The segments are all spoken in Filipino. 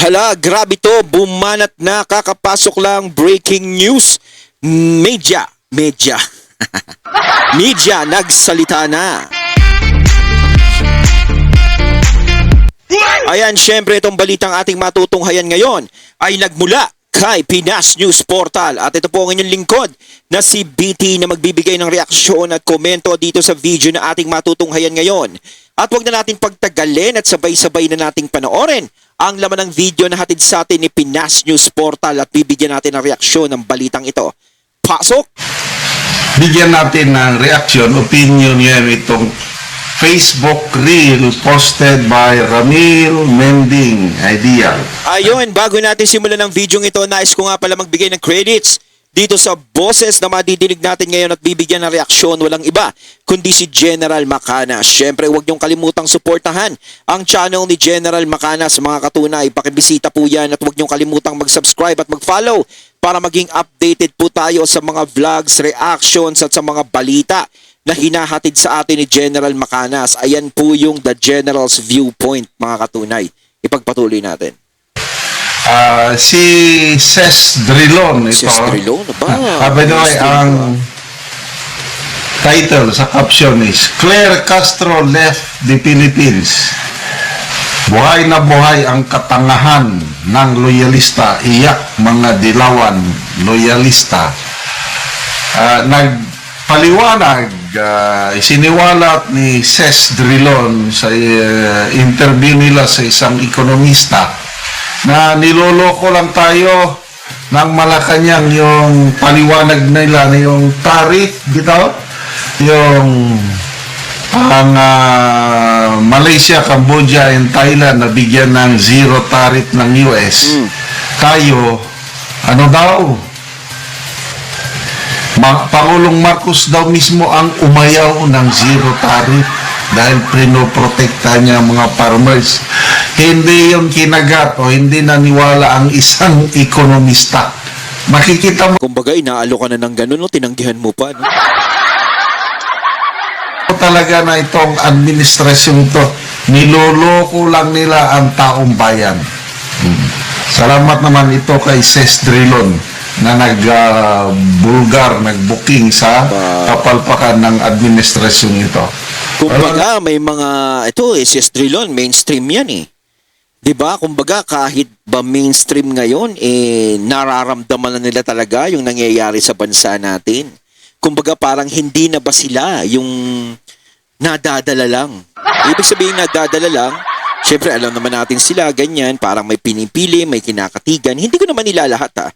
Hala, grabe to, bumanat na, kakapasok lang, breaking news. Media, media, nagsalita na. Ayan, syempre itong balitang ating matutunghayan ngayon ay nagmula kay Pinas News Portal. At ito po ang inyong lingkod na si BT na magbibigay ng reaksyon at komento dito sa video na ating matutunghayan ngayon. At huwag na natin pagtagalin at sabay-sabay na nating panoorin ang laman ng video na hatid sa atin ni Pinas News Portal at bibigyan natin ng reaksyon ng balitang ito. Pasok! Bigyan natin ng reaksyon, opinion yan itong Facebook reel posted by Ramil Mending Ideal. Ayun, bago natin simulan ng video ito, nais ko nga pala magbigay ng credits dito sa boses na madidinig natin ngayon at bibigyan ng reaksyon. Walang iba kundi si General Macanas. Siyempre, huwag niyong kalimutang suportahan ang channel ni General Macanas. Mga katunay, pakibisita po yan at huwag niyong kalimutang mag-subscribe at mag-follow para maging updated po tayo sa mga vlogs, reactions at sa mga balita na hinahatid sa atin ni General Macanas. Ayan po yung The General's Viewpoint, mga katunay. Ipagpatuloy natin. Si Ses Drilon ito. Ses Drilon ba? By the way, ang title sa caption is Claire Castro left the Philippines. Buhay na buhay ang katangahan ng loyalista. Iyak mga dilawan loyalista. Nagpaliwanag, isiniwalat ni Ses Drilon sa interview nila sa isang ekonomista na niloloko lang tayo ng Malacanang yung paliwanag nila na yung tariff dito, yung ang Malaysia, Cambodia and Thailand na bigyan ng zero tariff ng US. Tayo, ano daw? Pangulong Marcos daw mismo ang umayaw ng zero tariff dahil pinoprotekta niya mga farmers. Hindi yung kinagat o hindi naniwala ang isang ekonomista. Makikita mo Kumbaga, inaalo ka na ng ganun, no? Tinanggihan mo pa, no? talaga na itong administrasyon to, niloloko lang nila ang taong bayan. Salamat naman ito kay Ses Drilon na nag-bulgar, nag-booking sa kapalpakan ng administrasyon ito. Kumbaga, may mga, ito, si Drilon, mainstream yan eh. Diba? Kumbaga, kahit ba mainstream ngayon, nararamdaman na nila talaga yung nangyayari sa bansa natin. Kumbaga, parang hindi na ba sila yung nadadala lang. Ibig sabihin nadadala lang, syempre alam naman natin sila, ganyan, parang may pinipili, may kinakatigan. Hindi ko naman nilalahat ha.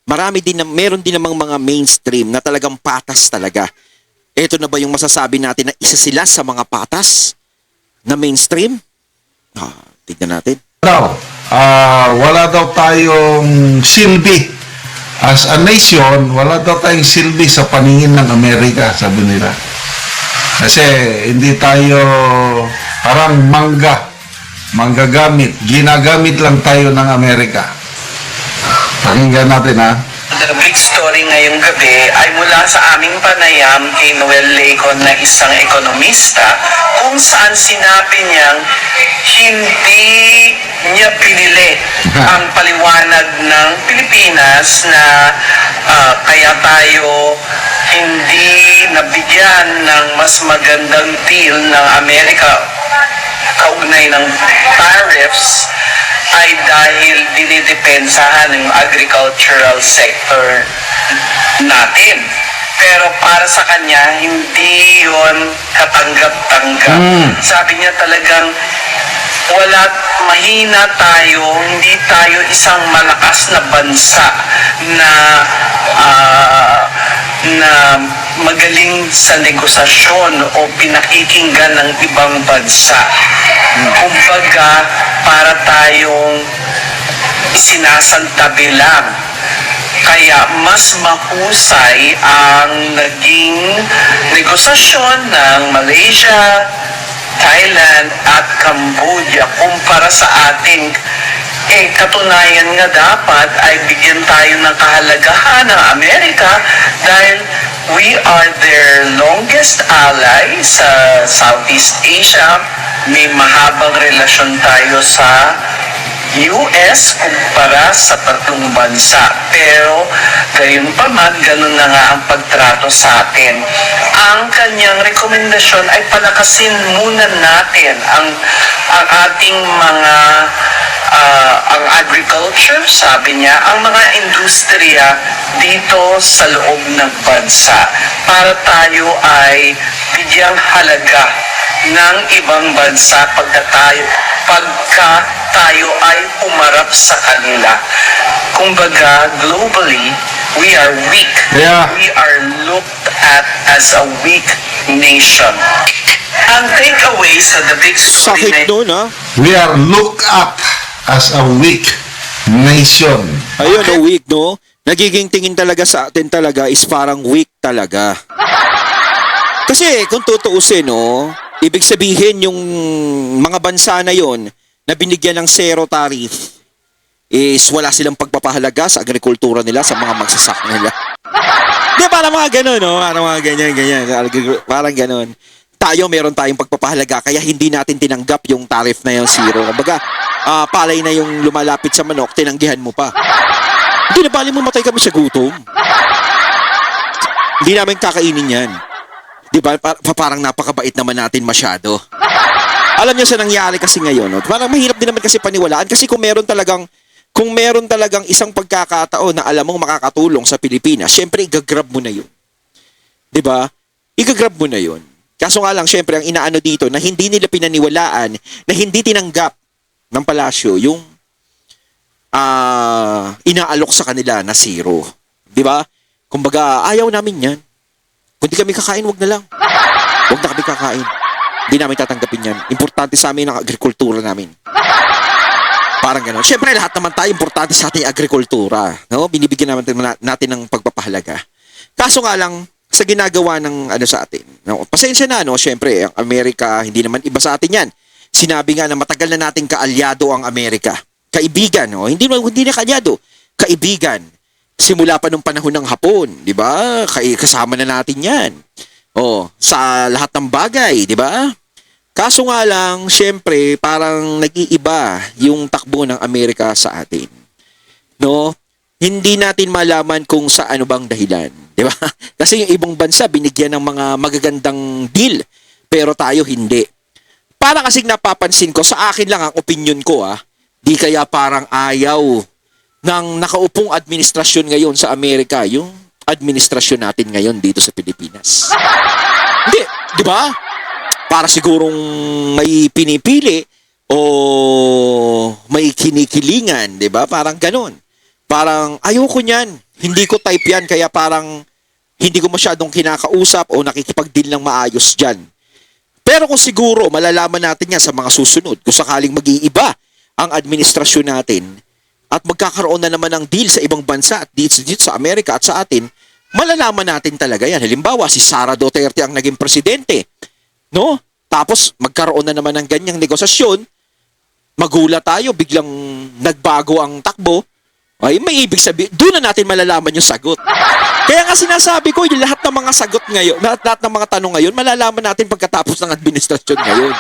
Meron din namang mga mainstream na talagang patas talaga. Ito na ba yung masasabi natin na isa sila sa mga patas na mainstream? Tignan natin. Wala daw tayong silbi. As a nation, wala daw tayong silbi sa paningin ng Amerika, sabi nila. Kasi hindi tayo parang manggagamit. Ginagamit lang tayo ng Amerika. Pakinggan natin ha. The big story ngayong gabi ay mula sa aming panayam kay Noel Lacon na isang ekonomista kung saan sinabi niyang hindi niya pinili ang paliwanag ng Pilipinas na kaya tayo hindi nabigyan ng mas magandang deal ng Amerika kaugnay ng tariffs ay dahil dinidepensahan ng agricultural sector natin. Pero para sa kanya, hindi yon katanggap-tanggap. Sabi niya talagang mahina tayo, hindi tayo isang malakas na bansa na magaling sa negosasyon o pinakikinggan ng ibang bansa. Kumbaga, para tayong sinasantabi lang. Kaya mas mahusay ang naging negosasyon ng Malaysia, Thailand at Cambodia kumpara sa ating katunayan nga dapat ay bigyan tayo ng kahalagahan ng Amerika dahil We are their longest ally sa Southeast Asia. May mahabang relasyon tayo sa US kumpara sa tatlong bansa. Pero gayon pa man, ganun na nga ang pagtrato sa atin. Ang kanyang rekomendasyon ay palakasin muna natin ang ating mga ang agriculture, sabi niya, ang mga industriya dito sa loob ng bansa para tayo ay bigyang halaga ng ibang bansa pagka tayo ay umarap sa kanila. Kumbaga, globally, we are weak. Yeah. We are looked at as a weak nation. Ang takeaway sa the big story Sakit nun, ha? We are looked at as a weak nation. Ayun, no, weak, no? Nagiging tingin talaga sa atin talaga is parang weak talaga. Kasi kung tutuusin, no, ibig sabihin yung mga bansa na yon na binigyan ng zero tariff is wala silang pagpapahalaga sa agrikultura nila, sa mga magsasaka nila. Di, parang mga ganun, no? Parang mga ganyan. Parang ganun. Tayo, meron tayong pagpapahalaga, kaya hindi natin tinanggap yung tariff na yung zero. Kumbaga, palay na yung lumalapit sa manok, tinanggihan mo pa. Hindi na bali mo matay kami sa gutom. Hindi namin kakainin yan. Di ba? Parang napakabait naman natin masyado. Alam niyo sa nangyari kasi ngayon, no? Parang mahirap din naman kasi paniwalaan kasi kung meron talagang isang pagkakataon na alam mong makakatulong sa Pilipinas, syempre igagrab mo na yun. Di ba? Igagrab mo na yun. Kaso nga lang, syempre, ang inaano dito na hindi nila pinaniwalaan, na hindi tinanggap ng palasyo yung inaalok sa kanila na zero. Di ba? Kumbaga, ayaw namin yan. Kung di kami kakain, wag na lang. Wag na kami kakain. Hindi namin tatanggapin yan. Importante sa amin ang agrikultura namin. Parang gano'n. Siyempre, lahat naman tayo importante sa ating agrikultura. No? Binibigyan natin ng pagpapahalaga. Kaso nga lang, sa ginagawa ng sa atin. No? Pasensya na, no? Siyempre, ang Amerika, hindi naman iba sa atin yan. Sinabi nga na matagal na nating kaalyado ang Amerika. Kaibigan, no? Hindi na kaalyado. Kaibigan. Simula pa nung panahon ng Hapon, di ba? Kasama na natin yan. Sa lahat ng bagay, di ba? Kaso nga lang, syempre, parang nag-iiba yung takbo ng Amerika sa atin. No? Hindi natin malaman kung sa ano bang dahilan. Di ba? Kasi yung ibang bansa, binigyan ng mga magagandang deal. Pero tayo hindi. Para kasing napapansin ko, sa akin lang ang opinion ko, di kaya parang ayaw ng nakaupong administrasyon ngayon sa Amerika, yung administrasyon natin ngayon dito sa Pilipinas. Hindi, di ba? Para sigurong may pinipili o may kinikilingan, di ba? Parang ganun. Parang ayoko niyan. Hindi ko type yan, kaya parang hindi ko masyadong kinakausap o nakikipag-deal ng maayos dyan. Pero kung siguro, malalaman natin yan sa mga susunod. Kung sakaling mag-iiba ang administrasyon natin at magkakaroon na naman ng deal sa ibang bansa at dito sa Amerika at sa atin, malalaman natin talaga yan. Halimbawa, si Sara Duterte ang naging presidente. No? Tapos, magkaroon na naman ng ganyang negosasyon. Magulat tayo, biglang nagbago ang takbo. Ay, may ibig sabihin, doon na natin malalaman yung sagot. Kaya nga sinasabi ko, yung lahat ng mga sagot ngayon, lahat ng mga tanong ngayon, malalaman natin pagkatapos ng administrasyon ngayon.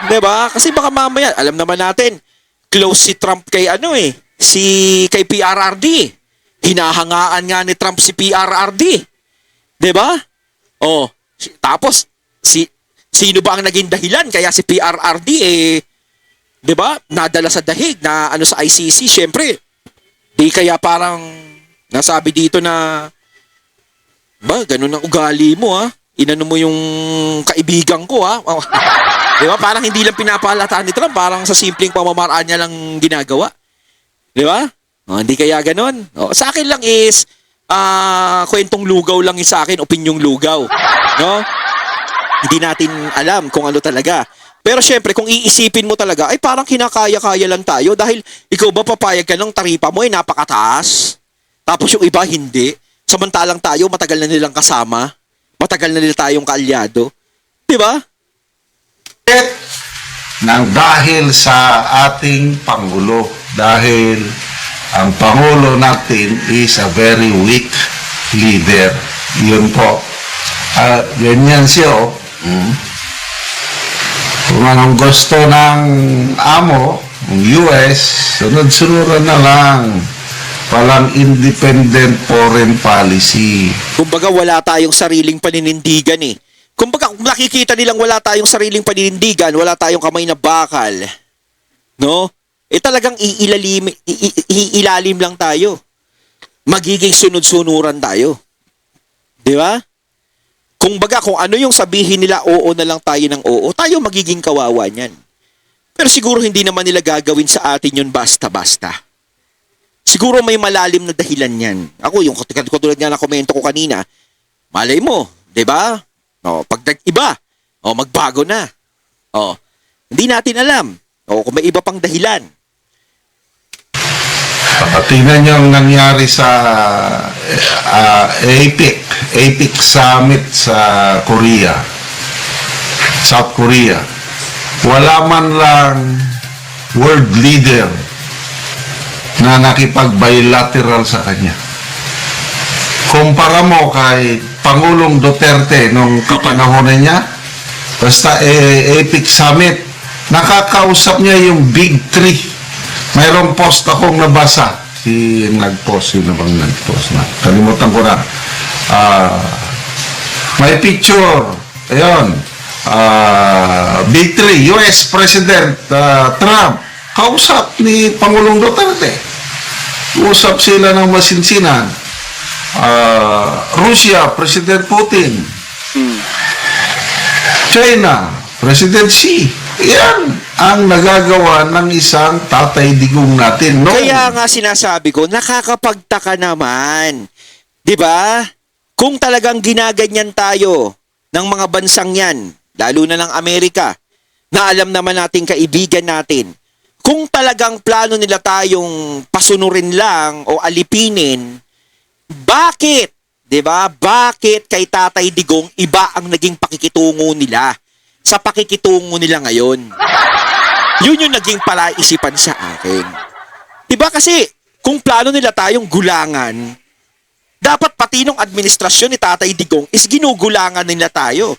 Diba? Kasi baka mamaya, alam naman natin, close si Trump kay kay PRRD. Hinahangaan nga ni Trump si PRRD. Diba? Tapos, sino ba ang naging dahilan? Kaya si PRRD, di ba? Nadala sa dahig na sa ICC, syempre. Di kaya parang nasabi dito na ganun ang ugali mo, inano mo yung kaibigan ko, di ba? Parang hindi lang pinapahalataan ni Trump, parang sa simpleng pamamaraan niya lang ginagawa. Di ba? Hindi kaya ganun. Sa akin lang is kwentong lugaw lang sa akin, opinyong lugaw. No? Hindi natin alam kung ano talaga. Pero syempre, kung iisipin mo talaga, ay parang kinakaya-kaya lang tayo dahil ikaw ba papayag ka ng taripa mo napakataas? Tapos yung iba hindi. Samantalang tayo, matagal na nilang kasama. Matagal na nila tayong kaalyado. Di ba? Nang dahil sa ating Pangulo. Dahil ang Pangulo natin is a very weak leader. Yun po. Ganyan siya, oh. Kung anong gusto ng amo, ng US, sunod-sunuran na lang. Walang independent foreign policy. Kumbaga wala tayong sariling paninindigan eh. Kumbaga kung nakikita nilang wala tayong sariling paninindigan, wala tayong kamay na bakal, no? Talagang iilalim lang tayo. Magiging sunod-sunuran tayo. Di ba? Kumbaga kung ano yung sabihin nila, oo na lang tayo ng oo, tayo magiging kawawa niyan. Pero siguro hindi naman nila gagawin sa atin yun basta-basta. Siguro may malalim na dahilan yan. Ako, yung katulad nga na komento ko kanina, malay mo, di ba? O, pag nag-iba, o, magbago na. O, hindi natin alam. O, kung may iba pang dahilan. Tingnan niyo ang nangyari sa APEC Summit sa Korea. South Korea. Wala man lang world leader na nakipag-bilateral sa kanya. Kumpara mo kay Pangulong Duterte nung kapanahonan niya, basta APEC Summit, nakakausap niya yung Big Three. Mayroong post akong nabasa. Nag-post, yun na bang nag-post na? Kalimutan ko na. May picture. Ayun. Big Three, US President Trump, kausap ni Pangulong Duterte. Usap sila ng masinsinan. Russia, President Putin. China, President Xi. Yan ang nagagawa ng isang tatay digong natin. No? Kaya nga sinasabi ko, nakakapagtaka naman. 'Di ba? Kung talagang ginaganyan tayo ng mga bansang yan, lalo na ng Amerika, na alam naman nating kaibigan natin, kung talagang plano nila tayong pasunurin lang o alipinin, bakit? 'Di ba? Bakit kay Tatay Digong iba ang naging pakikitungo nila sa pakikitungo nila ngayon? Yun yung naging palaisipan sa akin. 'Di ba kasi kung plano nila tayong gulangan, dapat pati nung administrasyon ni Tatay Digong is ginugulangan nila tayo.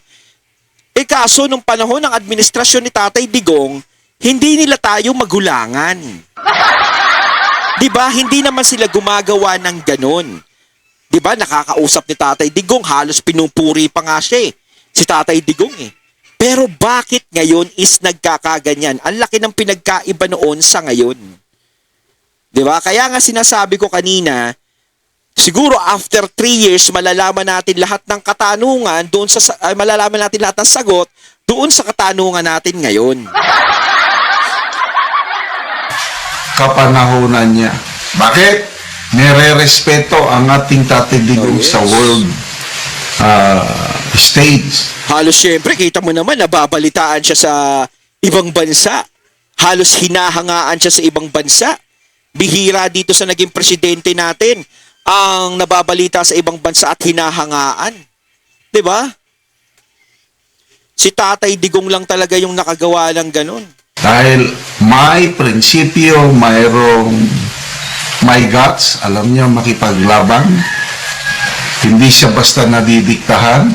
Kaso nung panahon ng administrasyon ni Tatay Digong, hindi nila tayo magulangan. 'Di ba? Hindi naman sila gumagawa ng ganun. 'Di ba? Nakakausap ni Tatay Digong, halos pinupuri pa nga siya si Tatay Digong eh. Pero bakit ngayon is nagkakaganyan? Ang laki ng pinagkaiba noon sa ngayon. 'Di ba? Kaya nga sinasabi ko kanina, siguro after 3 years malalaman natin lahat ng katanungan doon sa malalaman natin lahat ng sagot doon sa katanungan natin ngayon. Kapanahonan niya. Bakit? Nire-respeto ang ating Tatay Digong sa world stage. Halos syempre, kita mo naman, nababalitaan siya sa ibang bansa. Halos hinahangaan siya sa ibang bansa. Bihira dito sa naging presidente natin ang nababalita sa ibang bansa at hinahangaan. 'Di ba? Si Tatay Digong lang talaga yung nakagawa ng ganun. Dahil may prinsipyo, may guts, alam niya makipaglaban. Hindi siya basta nadidiktahan.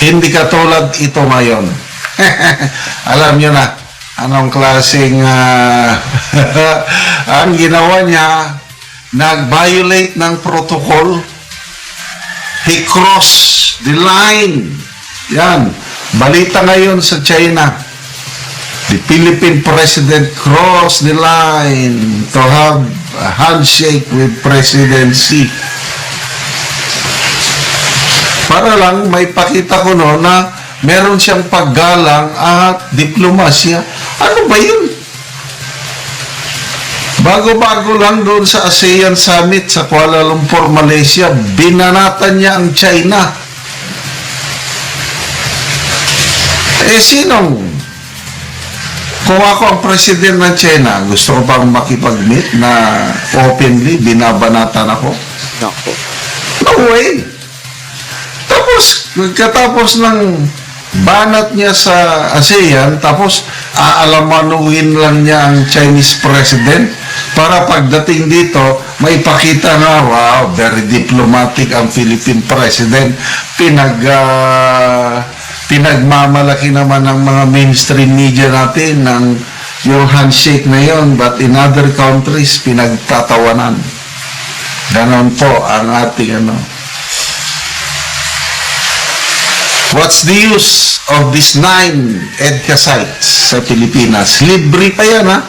Hindi katulad ito ngayon. Alam niyo na, anong klaseng ang ginawa niya, nag-violate ng protocol. He crossed the line. Yan. Balita ngayon sa China. The Philippine President crossed the line to have a handshake with President Xi. Para lang may pakita ko no na meron siyang paggalang at diplomasya. Ano ba yun? Bago-bago lang doon sa ASEAN Summit sa Kuala Lumpur, Malaysia, binanatan niya ang China. Sinong? Kung ako ang president ng China, gusto ko bang makipag-meet na openly binabanatan ako? Nako. No way! Tapos, katapos ng banat niya sa ASEAN, tapos aalamanuhin lang niya ang Chinese president para pagdating dito, maipakita na, wow, very diplomatic ang Philippine President. Pinagmamalaki naman ng mga mainstream media natin ng yung handshake na yon, but in other countries, pinagtatawanan. Ganon po ang ating ano. What's the use of these 9 EDCA sites sa Pilipinas? Libre pa yan, ha?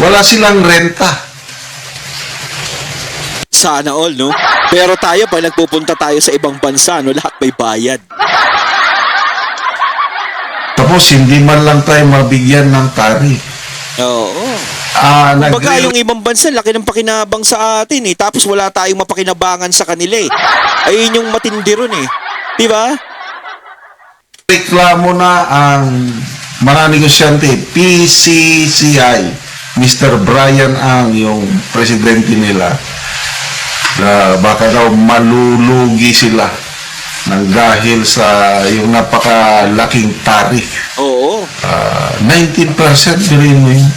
Wala silang renta. Sana all, no? Pero tayo, pag nagpupunta tayo sa ibang bansa, no, lahat may bayad. Tapos, hindi man lang tayo mabigyan ng tarif. Oo. Nag- Baga yung ibang bansa, laki ng pakinabang sa atin eh. Tapos wala tayong mapakinabangan sa kanila eh. Ayun yung matindi ron eh. Di ba? reklamo na ang mga negosyante, PCCI, Mr. Brian Ang, yung presidente nila, na baka daw malulugi sila ng dahil sa yung napakalaking tarif. Oo. 19% rin mo yun.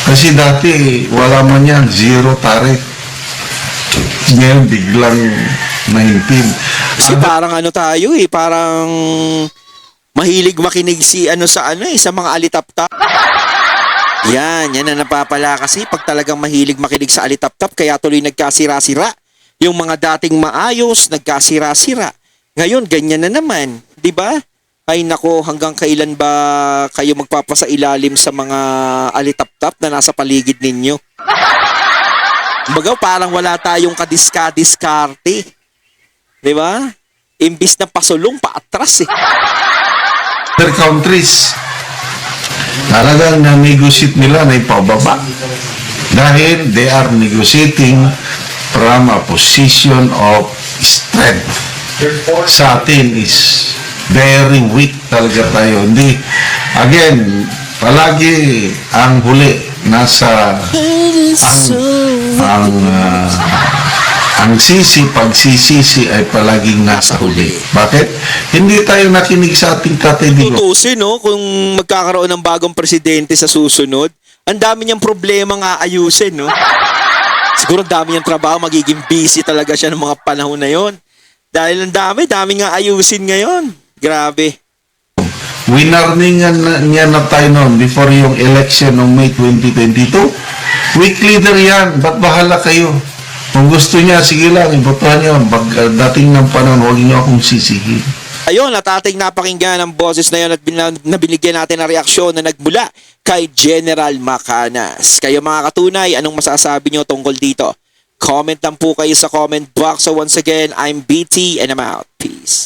Kasi dati, wala man yan, zero tarif. Ngayon, biglang 19. Kasi parang ano tayo eh, parang mahilig makinig si ano sa ano eh, sa mga alitap-tap. Yan ang napapala kasi pag talagang mahilig makinig sa alitap-tap, kaya tuloy nagkasira-sira. Yung mga dating maayos, nagkasira-sira. Ngayon, ganyan na naman, di ba? Ay nako, hanggang kailan ba kayo magpapasailalim sa mga alitap-tap na nasa paligid ninyo? Kumbaga, parang wala tayong kadiska-diskarte. Di ba? Imbis na pasulong, paatras eh. Other countries, talagang na-negotiate nila na ipababa. Dahil they are negotiating from a position of strength. Sa atin is very weak talaga tayo. Hindi, again, palagi ang huli nasa ang pagsisisi ay palaging nasa huli. Bakit? Hindi tayo nakinig sa ating katedigo. Tutusin, no? Kung magkakaroon ng bagong presidente sa susunod, ang dami niyang problema nga ayusin, no? Siguro ang dami niyang trabaho, magiging busy talaga siya ng mga panahon na yon. Dahil ang dami nga ayusin ngayon. Grabe. Winarningan niya na tayo noon before yung election ng May 2022. Weak leader yan. Ba't bahala kayo? Kung gusto niya, sige lang, ibotohan niyo. Dating ng panahon, huwag niyo akong sisihin. Ayun, at ating napakinggan ang boses na yun at nabinigyan natin ng reaksyon na nagmula kay General Macanas. Kayo mga katunay, anong masasabi niyo tungkol dito? Comment lang po kayo sa comment box. So once again, I'm BT and I'm out. Peace.